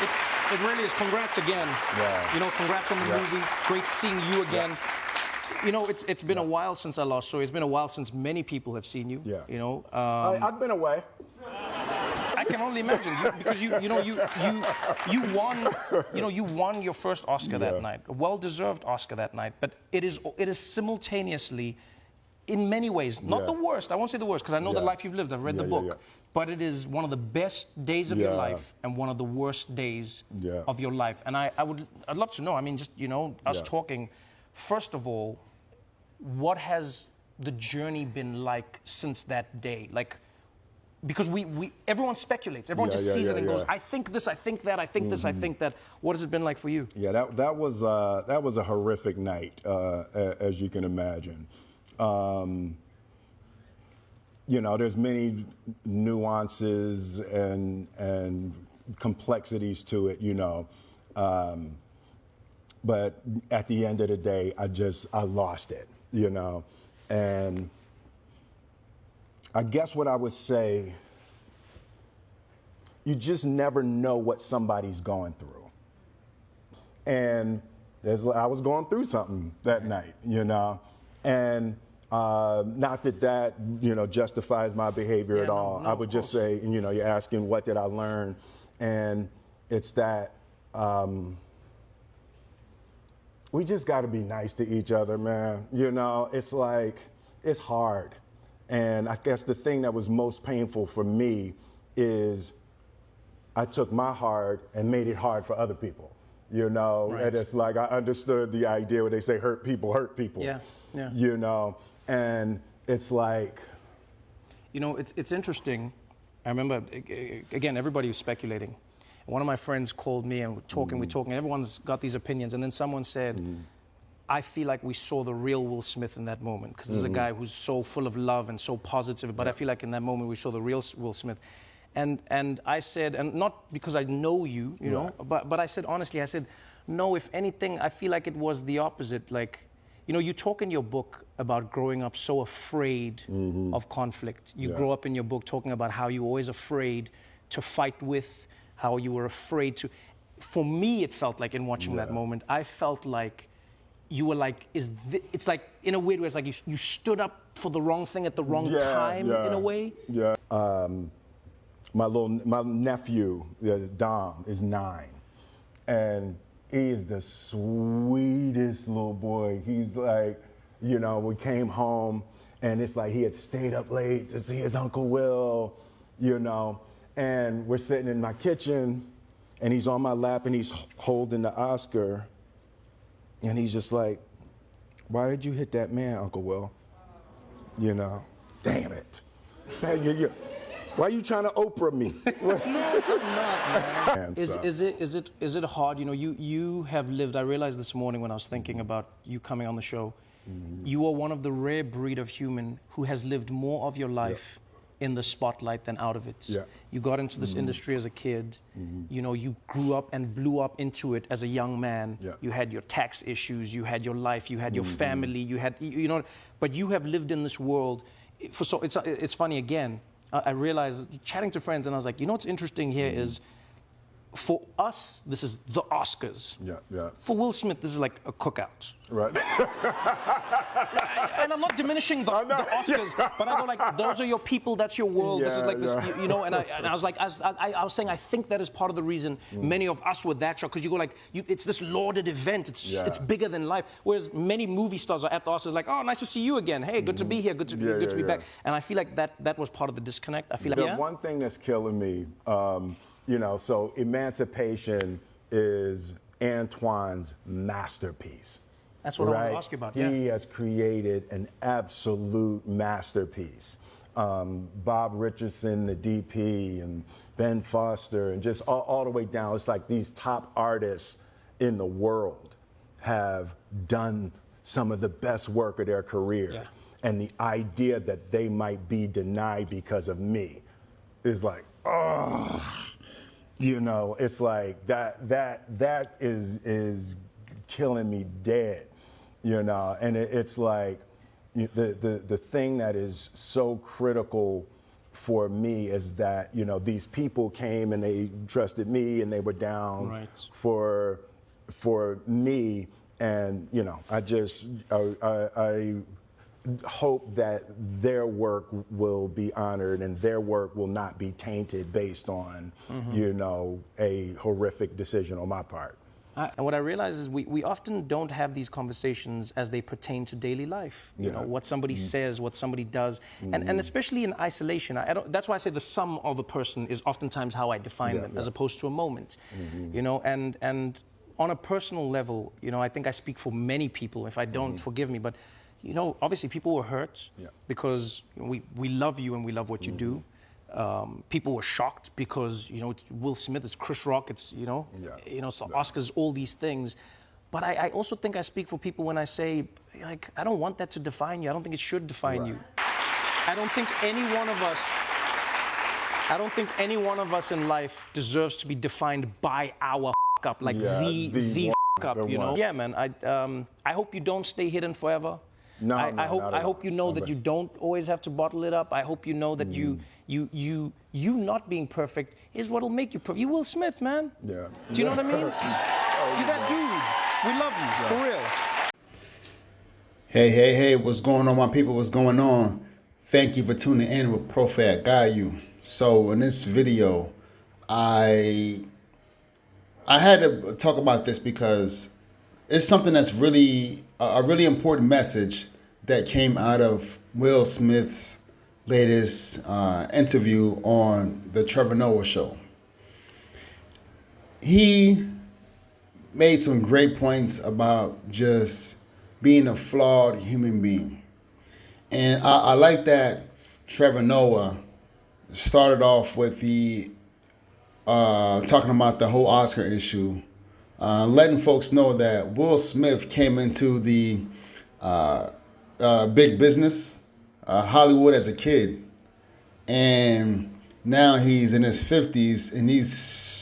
It really is. Congrats again. Yeah. You know, congrats on the movie. Great seeing you again. You know, it's been a while since I lost, so it's been a while since many people have seen you. Yeah. You know, I've been away. I can only imagine because you won your first Oscar that night, a well-deserved Oscar that night. But it is simultaneously, in many ways, not the worst. I won't say the worst because I know the life you've lived. I've read the book. But it is one of the best days of your life and one of the worst days of your life. And I'd love to know. I mean, just us talking. First of all, what has the journey been like since that day? Like, because everyone speculates, everyone just sees it and goes, I think this, I think that, I think this, I think that. What has it been like for you? Yeah, that was a horrific night, as you can imagine. There's many nuances and complexities to it, but at the end of the day, I lost it, and I guess what I would say, you just never know what somebody's going through. And I was going through something that night, and not that justifies my behavior at all. I would just say, you're asking what did I learn, and it's that we just got to be nice to each other, man. It's like, it's hard. And I guess the thing that was most painful for me is I took my hard and made it hard for other people, Right. And it's like I understood the idea where they say hurt people, Yeah. And it's like. It's interesting. I remember, again, everybody was speculating. One of my friends called me and we're talking, and everyone's got these opinions. And then someone said, I feel like we saw the real Will Smith in that moment, because there's a guy who's so full of love and so positive, but I feel like in that moment we saw the real Will Smith. And I said, and not because I know you, but I said, honestly, no, if anything, I feel like it was the opposite. Like, you talk in your book about growing up so afraid of conflict. You grow up in your book talking about how you were always afraid to fight with, how you were afraid to. For me, it felt like in watching that moment, I felt like you were like, it's like, in a weird way, it's like you stood up for the wrong thing at the wrong time, in a way. Yeah. My nephew, Dom, is 9. And he is the sweetest little boy. He's like, we came home and it's like he had stayed up late to see his Uncle Will, and we're sitting in my kitchen and he's on my lap and he's holding the Oscar. And he's just like, why did you hit that man, Uncle Will? Damn it. Why are you trying to Oprah me? No, I'm not, man. Is it hard? You have lived, I realized this morning when I was thinking about you coming on the show, you are one of the rare breed of human who has lived more of your life in the spotlight than out of it. Yeah. You got into this industry as a kid. You grew up and blew up into it as a young man. Yeah. You had your tax issues, you had your life, you had your family, you had, but you have lived in this world. So it's funny again. I realized, chatting to friends, and I was like, what's interesting here is, for us, this is the Oscars. Yeah. For Will Smith, this is like a cookout. Right. And I'm not diminishing the Oscars, but I go like, those are your people, that's your world. This is like this, and I was like, I was saying, I think that is part of the reason many of us were that shocked, because you go like, it's this lauded event, it's bigger than life. Whereas many movie stars are at the Oscars like, oh, nice to see you again. Hey, good to be here, good to be back. And I feel like that was part of the disconnect. I feel like one thing that's killing me. So Emancipation is Antoine's masterpiece. That's what I want to ask you about. Yeah. He has created an absolute masterpiece. Bob Richardson, the DP, and Ben Foster, and just all the way down. It's like these top artists in the world have done some of the best work of their career. Yeah. And the idea that they might be denied because of me is like, oh. It's like that is killing me dead, and it's like the thing that is so critical for me is that, you know, these people came and they trusted me and they were down Right. for me. And, you know, I hope that their work will be honored and their work will not be tainted based on, you know, a horrific decision on my part. And what I realize is we often don't have these conversations as they pertain to daily life. You know, what somebody says, what somebody does, and especially in isolation. That's why I say the sum of a person is oftentimes how I define them, as opposed to a moment. You know, and on a personal level, you know, I think I speak for many people. If I don't, forgive me, but you know, obviously people were hurt because we love you and we love what you do. People were shocked because, you know, it's Will Smith, it's Chris Rock, it's, you know, so Oscars, all these things. But I also think I speak for people when I say, like, I don't want that to define you. I don't think it should define you. I don't think any one of us in life deserves to be defined by our up, like the up, you know? Yeah, man, I hope you don't stay hidden forever. No, I hope you know that you don't always have to bottle it up. I hope you know that you not being perfect is what'll make you perfect. You Will Smith, man. Yeah. Do you know what I mean? You that dude. We love you, for real. Hey, what's going on, my people? What's going on? Thank you for tuning in with ProFat Gayu. So in this video, I had to talk about this because it's something that's really a really important message that came out of Will Smith's latest interview on the Trevor Noah show. He made some great points about just being a flawed human being. And I like that Trevor Noah started off with the talking about the whole Oscar issue, letting folks know that Will Smith came into the big business, Hollywood, as a kid, and now he's in his 50s and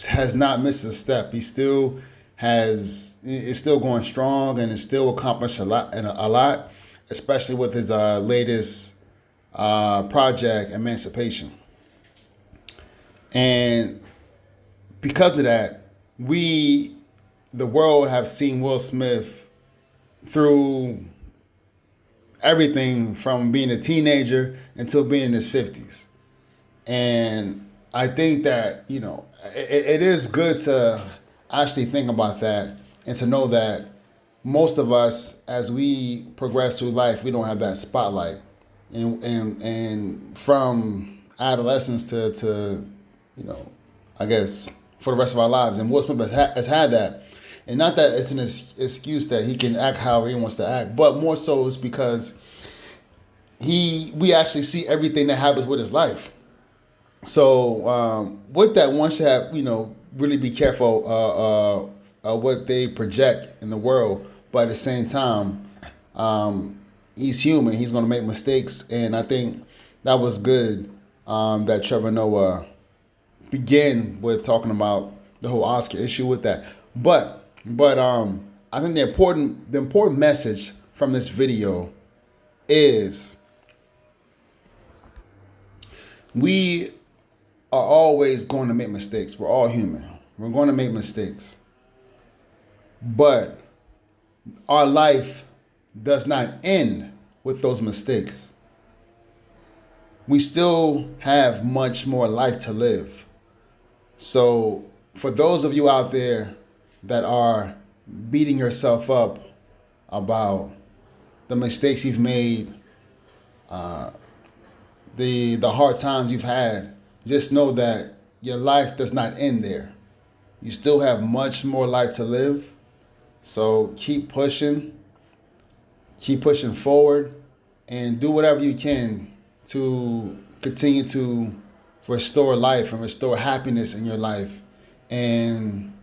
has not missed a step. He still is still going strong and is still accomplished a lot, especially with his latest project, Emancipation. And because of that, the world have seen Will Smith through everything from being a teenager until being in his 50s. And I think that, you know, it is good to actually think about that and to know that most of us, as we progress through life, we don't have that spotlight. And from adolescence to you know, I guess for the rest of our lives. And Will Smith has had that. And not that it's an excuse that he can act however he wants to act, but more so it's because we actually see everything that happens with his life. So with that, one should have, you know, really be careful what they project in the world. But at the same time, he's human. He's going to make mistakes. And I think that was good that Trevor Noah began with talking about the whole Oscar issue with that. But I think the important message from this video is we are always going to make mistakes. We're all human. We're going to make mistakes. But our life does not end with those mistakes. We still have much more life to live. So for those of you out there that are beating yourself up about the mistakes you've made, the hard times you've had, just know that your life does not end there. You still have much more life to live. So keep pushing forward, and do whatever you can to continue to restore life and restore happiness in your life, and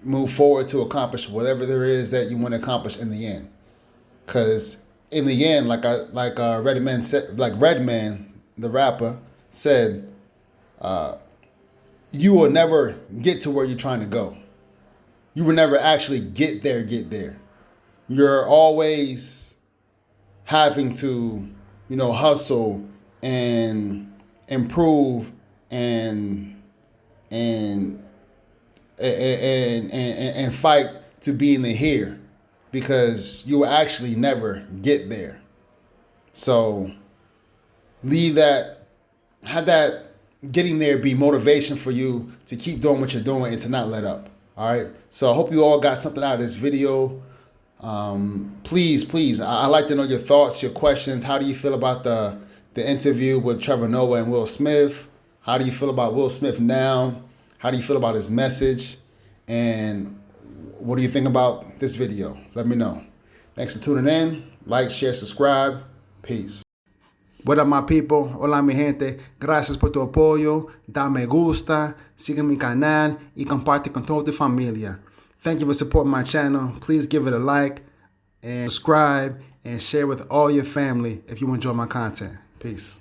move forward to accomplish whatever there is that you want to accomplish in the end. Because in the end, like Redman said, like Redman, the rapper, said, you will never get to where you're trying to go. You will never actually get there. You're always having to, you know, hustle and improve and fight to be in the here, because you will actually never get there. So leave that, have that getting there be motivation for you to keep doing what you're doing and to not let up. All right. So I hope you all got something out of this video. Please, I'd like to know your thoughts, your questions. How do you feel about the interview with Trevor Noah and Will Smith? How do you feel about Will Smith now? How do you feel about his message? And what do you think about this video? Let me know. Thanks for tuning in. Like, share, subscribe. Peace. What up, my people? Hola, mi gente. Gracias por tu apoyo. Da me gusta, sigue mi canal y comparte con toda tu familia. Thank you for supporting my channel. Please give it a like and subscribe and share with all your family if you enjoy my content. Peace.